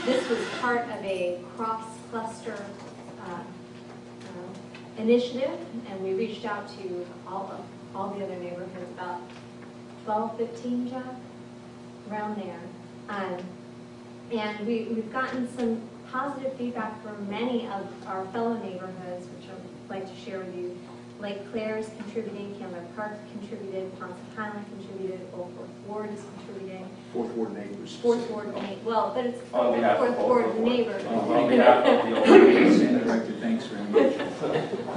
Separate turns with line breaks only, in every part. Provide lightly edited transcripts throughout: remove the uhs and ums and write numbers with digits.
This was part of a cross-cluster initiative, and we reached out to all the other neighborhoods, about 12, 15, Jeff, around there. And we've gotten some positive feedback from many of our fellow neighborhoods, which I'd like to share with you. Lake Claire's contributing, Candler Park contributed, Virginia-Highland contributed, Old Fourth Ward is contributing.
Fourth Ward neighbors.
Fourth Ward neighbors. Well, but it's
On behalf of
Fourth Ward neighbors.
On behalf of the old
Senior Director, thanks very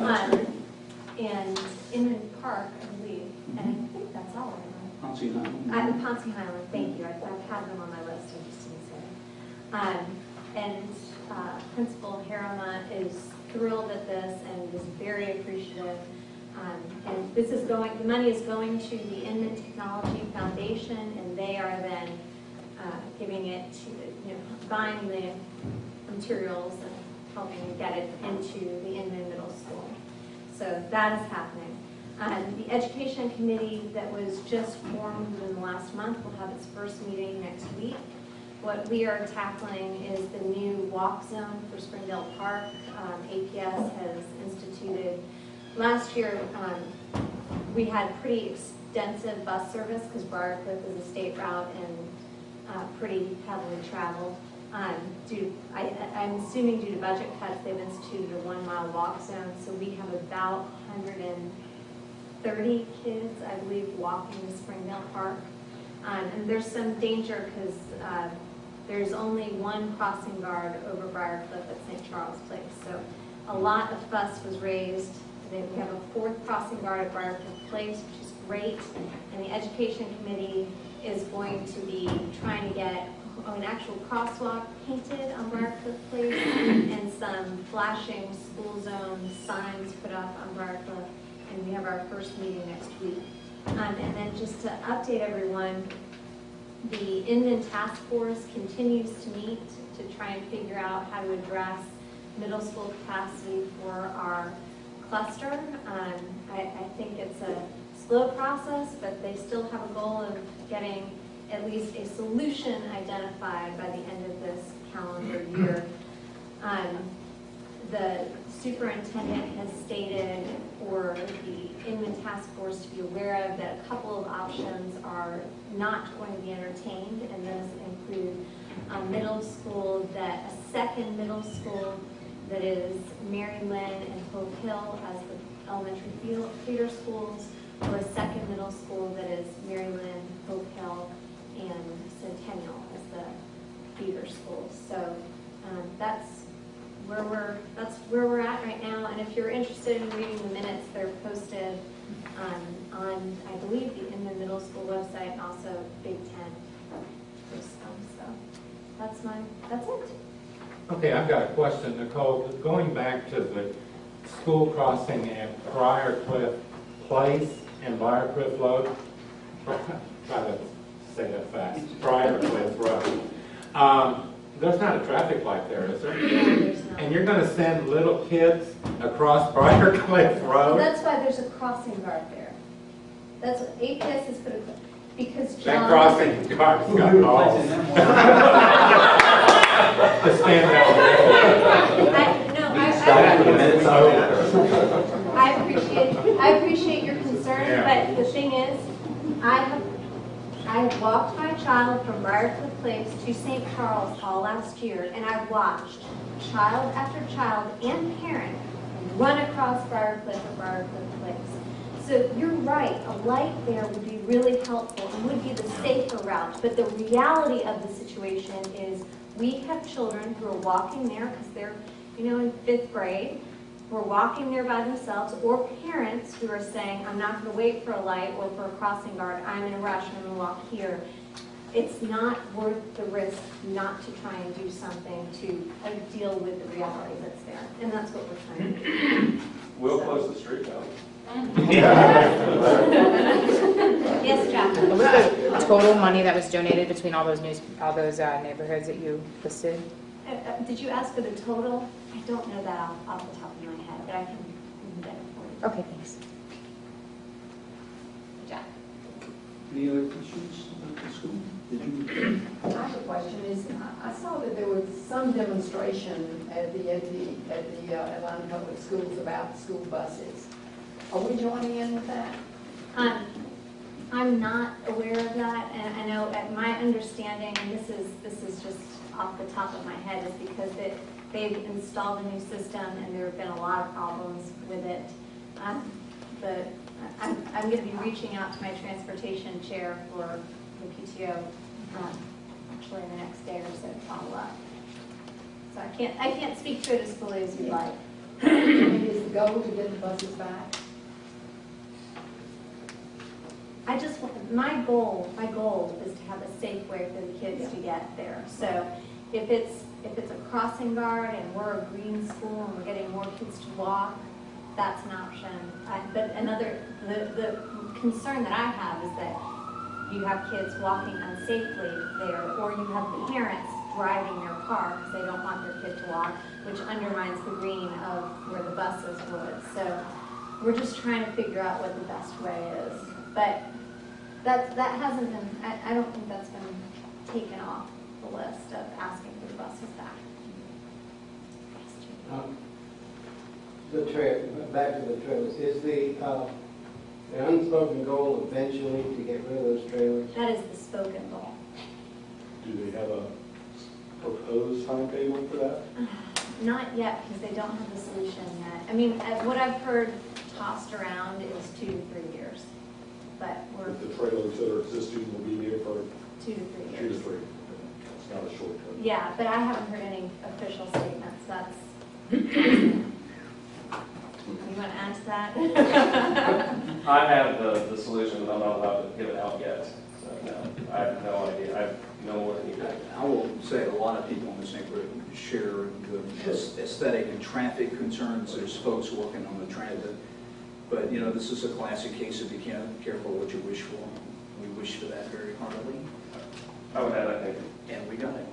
much.
And Inman Park, I believe, and I think that's all I know. Ponce-Highland, thank you. I've had them on my list, I just didn't say it. And Principal Harama is thrilled at this and is very appreciative. And this is going, the money is going to the Inman Technology Foundation, and they are then giving it to, buying the materials and helping get it into the Inman Middle School. So that is happening. The Education Committee that was just formed within the last month will have its first meeting next week. What we are tackling is the new walk zone for Springdale Park. APS has instituted. Last year, we had pretty extensive bus service because Briarcliff is a state route and pretty heavily traveled. I'm assuming due to budget cuts, they've instituted a 1 mile walk zone, so we have about 130 kids, I believe, walking to Springdale Park. And there's some danger because there's only one crossing guard over Briarcliff at St. Charles Place. So a lot of fuss was raised. We have a 4th crossing guard at Briarcliff Place, which is great. And the Education Committee is going to be trying to get an actual crosswalk painted on Briarcliff Place and some flashing school zone signs put up on Briarcliff. And we have our first meeting next week. And then just to update everyone, the Inman Task Force continues to meet to try and figure out how to address middle school capacity for our cluster. I think it's a slow process, but they still have a goal of getting at least a solution identified by the end of this calendar year. The superintendent has stated for the Inman Task Force to be aware of that a couple of options are not going to be entertained, and those include a middle school, a second middle school that is Mary Lynn and Hope Hill as the elementary feeder schools, or a second middle school that is Mary Lynn, Hope Hill, and Centennial as the feeder schools. So that's where we're at right now. And if you're interested in reading the minutes, they're posted on, I believe, the Inman Middle School website and also Big Ten. So that's it.
Okay, I've got a question, Nicole. Going back to the school crossing at Briarcliff Place and Briarcliff Road, try to say that fast, Briarcliff Road. There's not a traffic light there, is there?
No, there's not.
And you're going to send little kids across Briarcliff Road?
Well, that's why there's a crossing guard there. That's what APS has put because John...
That crossing guard's got balls. To stand
I appreciate your concern, yeah. But the thing is, I have walked my child from Briarcliff Place to St. Charles all last year, and I've watched child after child and parent run across Briarcliff and Briarcliff Place. So you're right, a light there would be really helpful and would be the safer route. But the reality of the situation is we have children who are walking there because they're, in 5th grade, who are walking there by themselves, or parents who are saying, I'm not going to wait for a light or for a crossing guard, I'm in a rush, I'm going to walk here. It's not worth the risk not to try and do something to deal with the reality that's there. And that's what we're trying to do.
We'll close the street down.
Yes, Jack.
What was the total money that was donated between all those neighborhoods that you listed?
Did you ask for the total? I don't know that off the top of my head, but I can get it for you.
Okay, thanks.
Jack.
Any other questions about the school? Did you?
I have a question. I saw that there was some demonstration at the Atlanta Public Schools about school buses. Are we joining in with that?
I'm not aware of that, and I know my understanding, and this is just off the top of my head, is because they've installed a new system and there have been a lot of problems with it. But I'm going to be reaching out to my transportation chair for the PTO actually in the next day or so to follow up. So I can't speak to it as fully as you'd like.
And is the goal to get the buses back?
My goal is to have a safe way for the kids to get there. So if it's a crossing guard and we're a green school and we're getting more kids to walk, that's an option. But the concern that I have is that you have kids walking unsafely there, or you have parents driving their car because they don't want their kid to walk, which undermines the green of where the buses would. So we're just trying to figure out what the best way is. But that hasn't been, I don't think that's been taken off the list of asking for the buses back.
The trail, back to the trailers, is the unspoken goal eventually to get rid of those trailers?
That is the spoken goal.
Do they have a proposed timetable for that?
Not yet, because they don't have the solution yet. I mean, what I've heard tossed around is 2 to 3 years, but we're
If the trailers that are existing will be there for
2 to 3
2
years.
to 3. It's not a short term.
Yeah, but I haven't heard any official statements. That's. You want to add to that?
I have the solution, but I'm not allowed to give it out yet. So no, I have no idea. I have no what it needs.
I will say a lot of people in this neighborhood share the aesthetic and traffic concerns. There's folks working on the transit. But, you know, this is a classic case of you can't careful what you wish for. We wish for that very heartily.
I would add, I think,
And we got it.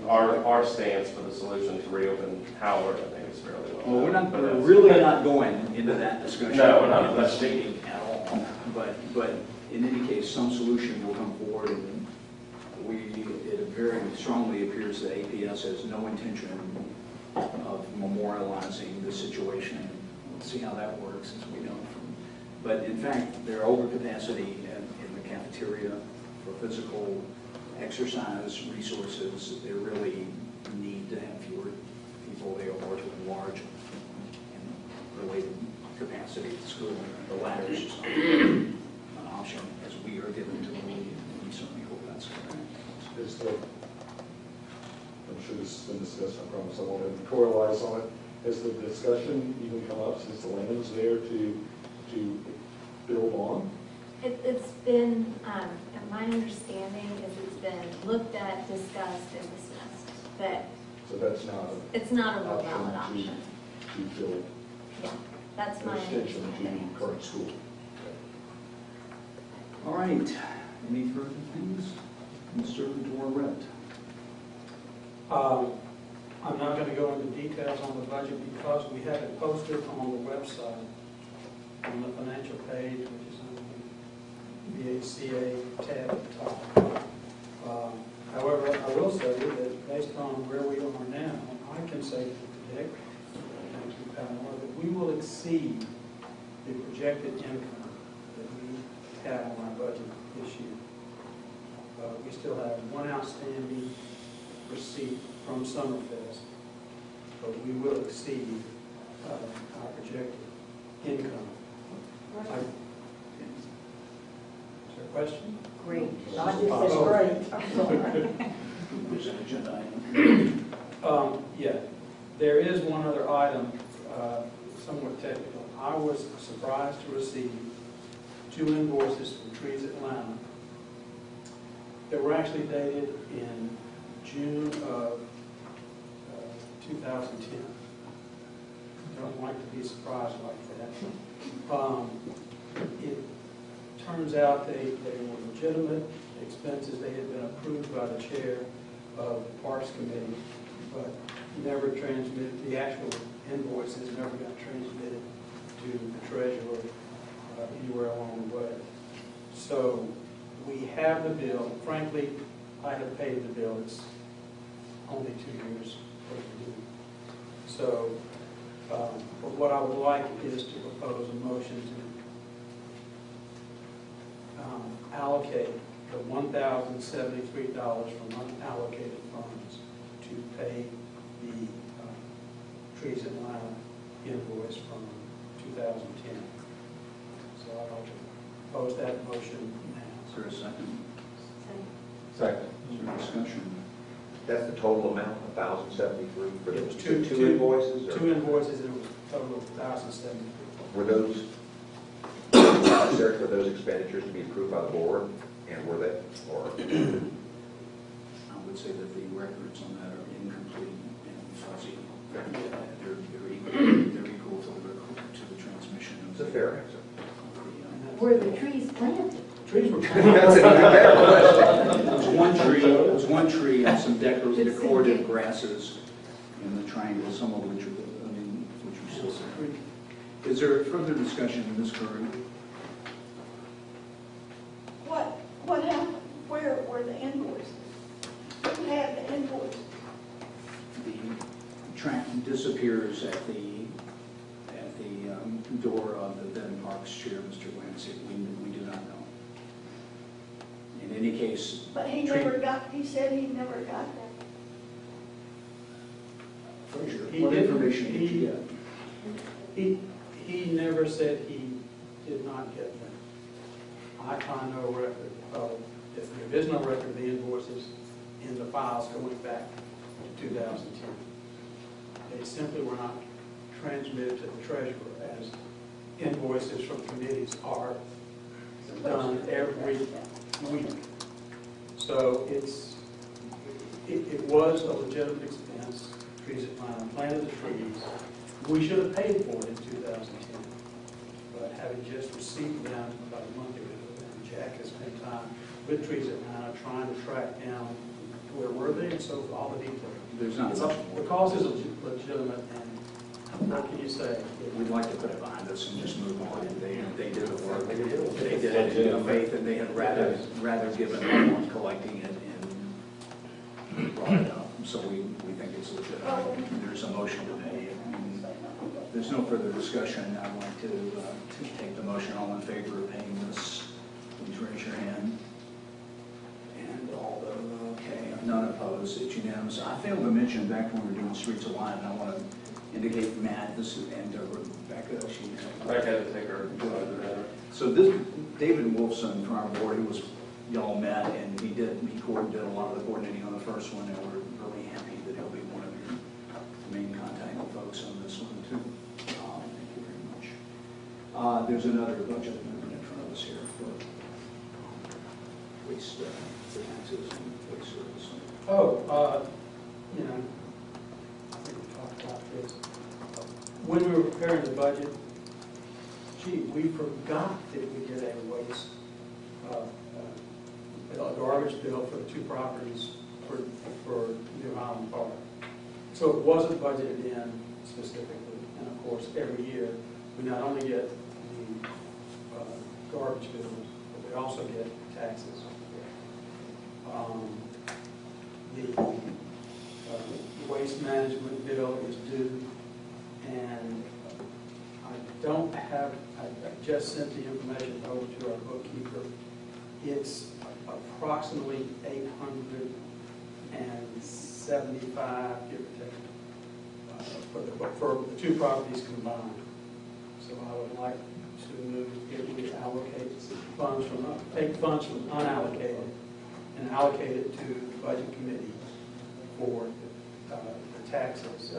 our stance for the solution to reopen Howard, I think, is fairly well.
We're really not going into that discussion.
No, we're not.
That's speaking at all. But in any case, some solution will come forward, and it very strongly appears that APS has no intention of memorializing the situation. We'll see how that works, as we know. But in fact, they're overcapacity in the cafeteria for physical exercise resources. They really need to have fewer people. They are more to enlarge and related capacity at the school. The latter is just not an option as we are given to believe. We certainly hope that's correct.
Is the, I'm sure this has been discussed, I promise I won't editorialize on it. Has the discussion even come up since the land's there to build on?
It's been, my understanding is it's been looked at, discussed, and dismissed. That
So that's not
it's not a
an
real valid
option
option.
to build
Yeah, that's
an
my
extension
understanding.
to current school.
All right. Any further things? Mr. Dorrett.
I'm not going to go into details on the budget because we have it posted on the website, on the financial page, which is on the VHCA tab at the top. However, I will say that based on where we are now, I can say to predict, thank you, Pamela, that we will exceed the projected income that we have on our budget this year. We still have one outstanding receipt from Summerfest, but we will exceed our projected income. Is there a question?
Great. I just said great. I'm sorry.
There's an agenda item.
Yeah, there is one other item, somewhat technical. I was surprised to receive 2 invoices from Trees Atlanta that were actually dated in June of 2010. Don't like to be surprised like that. It turns out they were legitimate expenses. They had been approved by the chair of the Parks Committee, but never transmitted. The actual invoices never got transmitted to the treasurer anywhere along the way. So we have the bill. Frankly, I have paid the bill. It's only 2 years overdue. So, what I would like is to propose a motion to allocate the $1,073 from unallocated funds to pay the Trees Atlanta invoice from 2010. So I'd like to propose that motion now.
Is there a second?
Second.
Is there discussion?
That's the total amount, 1,073 for
It was
the
two
two invoices? or-
2 invoices, and it was a total of 1,073.
Were those necessary for those expenditures to be approved by the board? And were they, or?
I would say that the records on that are incomplete and fuzzy. They're equal to the transmission.
It's a fair answer.
Were the trees planted?
Trees were
That's an even better question.
It was one tree and some decorative grasses in the triangle, some of which you still see. Is there further discussion, Ms. Curry?
What happened? Where were the invoices? Who had the invoice?
The track disappears at the door of the then Parks Chair, Mr. Lansing. We do not know. In any case,
But he said he never got that.
what information did you get?
He never said he did not get them. I find no record of, if there is no record of the invoices in the files going back to 2010. They simply were not transmitted to the treasurer as invoices from committees are done every week. So it was a legitimate expense. Trees Atlanta planted the trees. We should have paid for it in 2010. But having just received them about a month ago, and Jack has spent time with Trees Atlanta trying to track down where were they, and so all the details.
There's not much more.
The cause is legitimate, and what can you say?
We'd like to put it behind us and just move on. They did the work. They did it in good faith, and they had rather given up on collecting it and brought it up. So we think it's legitimate. There's a motion today. There's no further discussion. I'd like to take the motion. All in favor of paying this, please raise your hand. And all the, okay, none opposed. It's unanimous. I failed to mention back when we were doing Streets Alive, and I want to indicate Matt, this is, and Rebecca,
I had to take her.
So this, David Wolfson from our board, who was, y'all met, and he did a lot of the coordinating on the first one, and we're really happy that he'll be one of your main contact folks on this one too. Thank you very much. There's another budget amendment in front of us here for waste taxes and waste service.
I think we talked about this. When we were preparing the budget, we forgot that we did a waste, a garbage bill for the 2 properties for New Highland Park. So it wasn't budgeted in specifically. And of course, every year, we not only get the garbage bills, but we also get taxes. The waste management bill is due, and I just sent the information over to our bookkeeper. It's approximately 875, give or take, for the 2 properties combined. So I would like to move if we allocate funds take funds from unallocated and allocate it to the budget committee for the taxes,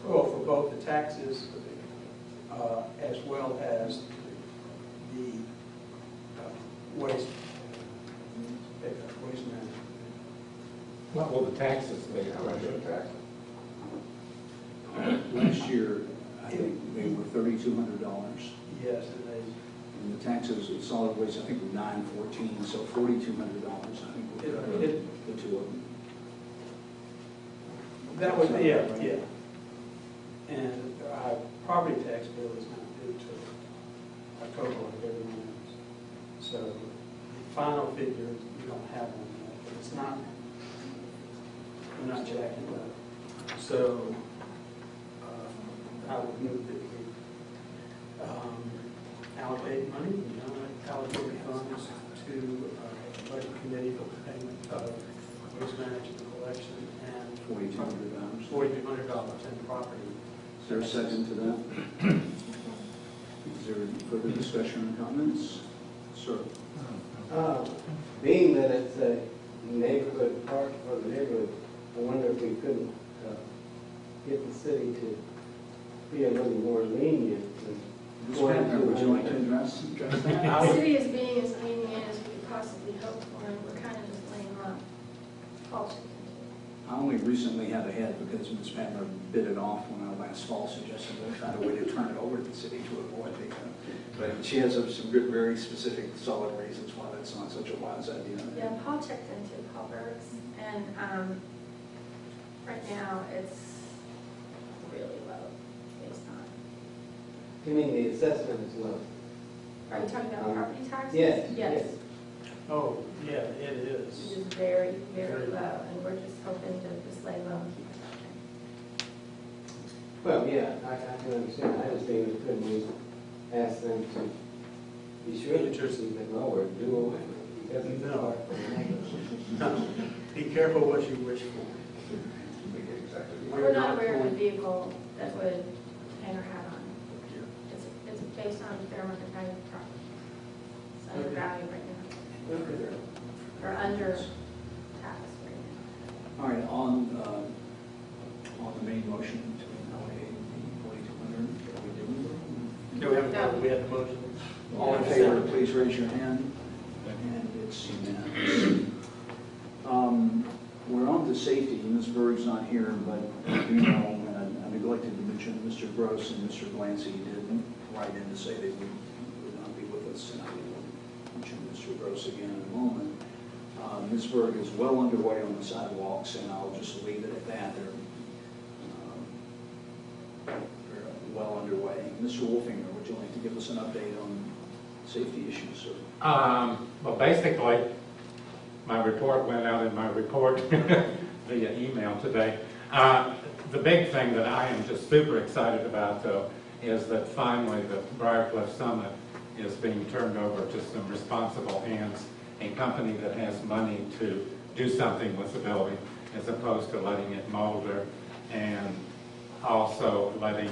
for both the taxes as well as the waste management.
What will the taxes be?
Last year, I think they were $3,200.
Yes,
And the taxes, solid waste, I think were $914, so $4,200. I think we're covering the 2 of them.
that was, yeah. And our property tax bill is not due to October like everyone else. So the final figure, we don't have one yet. But it's not, I'm not jacking it up. So, I would move that we allocate money, allocate funds to the budget committee for the payment of waste management collection and
$4,200.
$4,200 in property.
Is there a second to that? Is there any further discussion or comments? Sir?
Being that it's a neighborhood park for the neighborhood, I wonder if we couldn't get the city to be a little more lenient.
Ms. Panther, would you like to address that?
The city is being as lenient as we could possibly hope for, and we're kind of just laying on false.
I only recently had a head because Ms. Panther bit it off when I last fall suggested we find a way to turn it over to the city to avoid the, but she has some good, very specific, solid reasons why that's not such a wise idea.
Yeah, Paul checked into Paul Burks, and right now it's really low based on.
You mean the assessment is low?
Are you talking about property taxes?
Yes.
Yes.
Oh, yeah, it
It
is.
is very, very low, and we're just hoping to just lay low and keep it that
Well, yeah, I can understand. I just think we couldn't we ask them to be sure that you're keep it lower, do away with it, because it's
No.
hard for the neighborhood.
No, be careful what you wish for.
We get exactly.
way. We're not aware of a vehicle that would hang our hat on. It's based on fair market value of property. It's undervalued right now, or under taxed right now.
All right, on the main motion to allocate the 4,200, are we doing it?
No, we have the motion.
All in favor, please raise your hand. And it's unanimous. We're on to safety. Ms. Berg's not here, but you know, and I neglected to mention Mr. Gross and Mr. Glancy did write in to say they would not be with us tonight. We'll mention Mr. Gross again in a moment. Ms. Berg is well underway on the sidewalks, and I'll just leave it at that. They're well underway. Mr. Wolfinger, would you like to give us an update on safety issues, sir?
Well, basically, my report went out in my report via email today. The big thing that I am just super excited about, though, is that finally the Briarcliff Summit is being turned over to some responsible hands, a company that has money to do something with the building, as opposed to letting it molder, and also letting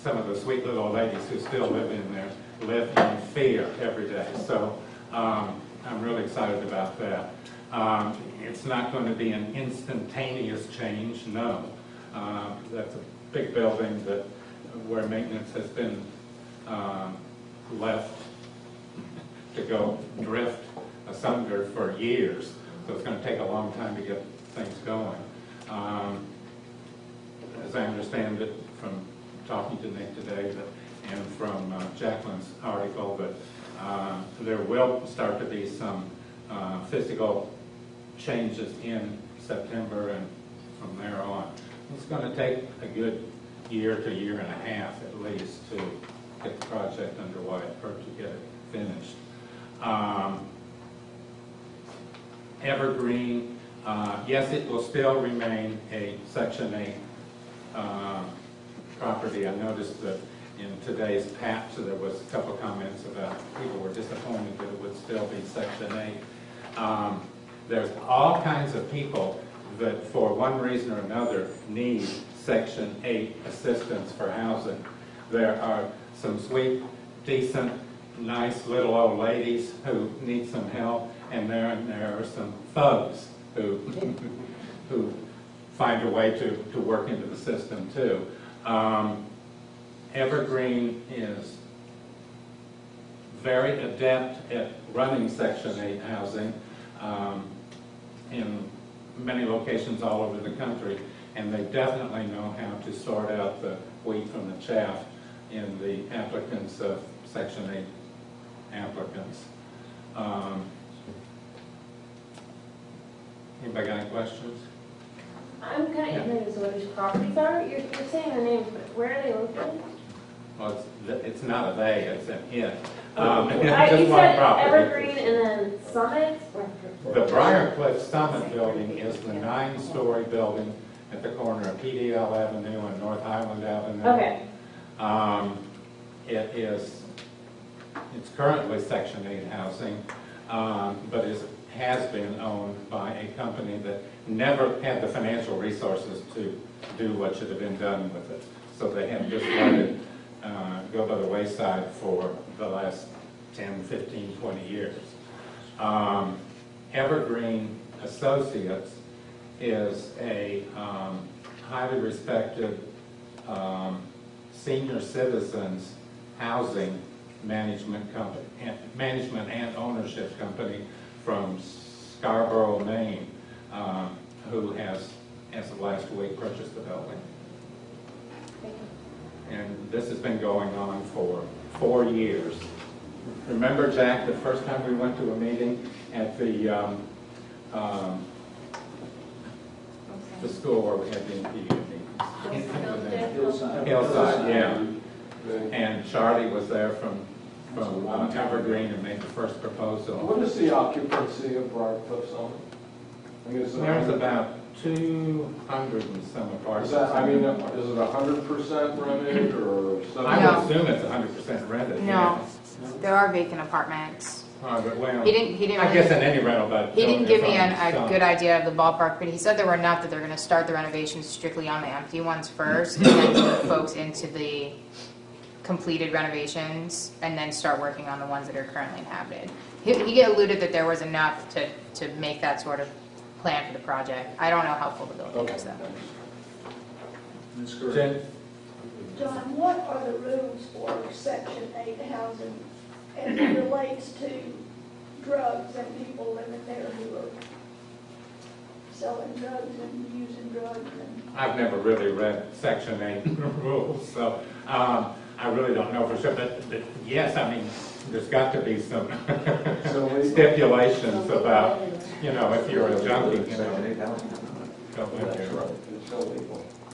some of the sweet little ladies who still live in there live in fear every day. So I'm really excited about that. It's not going to be an instantaneous change, no. That's a big building that where maintenance has been left to go drift asunder for years. So it's going to take a long time to get things going. As I understand it from talking to Nick today and from Jacqueline's article, that there will start to be some physical changes in September and from there on. It's going to take a good year to year and a half at least to get the project underway or to get it finished. Evergreen, yes, it will still remain a Section 8 property. I noticed that in today's patch there was a couple comments about people were disappointed that it would still be Section 8. There's all kinds of people that for one reason or another need Section 8 assistance for housing. There are some sweet, decent, nice little old ladies who need some help, and there are some thugs who find a way to work into the system too. Evergreen is very adept at running Section 8 housing in many locations all over the country, and they definitely know how to sort out the wheat from the chaff in the applicants of Section 8 applicants. Anybody got any questions?
I'm kind of ignorant as to what these properties are. You're saying the names, but where are they located?
Well, it's not a they, it's an it.
You
Just one
said
property.
Evergreen and then Summit?
The Briarcliff Summit building is the 9-story building at the corner of PDL Avenue and North Highland Avenue.
Okay.
It's currently Section 8 housing, but has been owned by a company that never had the financial resources to do what should have been done with it. So they have just let it go by the wayside for the last 10, 15, 20 years. Evergreen Associates is a highly respected senior citizens housing management company, management and ownership company from Scarborough, Maine, who has, as of last week, purchased the building. And this has been going on for 4 years. Remember, Jack, the first time we went to a meeting at the school where we had the meetings? Hillside, yeah. And Charlie was there from Evergreen and made the first proposal.
What is the occupancy of Briarcliff Summit? I mean,
There's about 200 and some apartments.
Is it 100% rented or something?
I would assume it's 100% rented.
No, there are vacant apartments.
But well,
He didn't
I guess in any rental, but
He didn't give me a good idea of the ballpark, but he said there were enough that they're going to start the renovations strictly on the empty ones first, and then move folks into the completed renovations, and then start working on the ones that are currently inhabited. He alluded that there was enough to make that sort of plan for the project. I don't know how full the building is, though.
That's correct.
Jen?
John, what are the rules for Section 8 housing as it relates to drugs and people living there who are selling drugs and using drugs? And
I've never really read Section 8 rules, so I really don't know for sure. But yes, I mean, there's got to be some stipulations about, if you're a junkie, go in there.
It's illegal.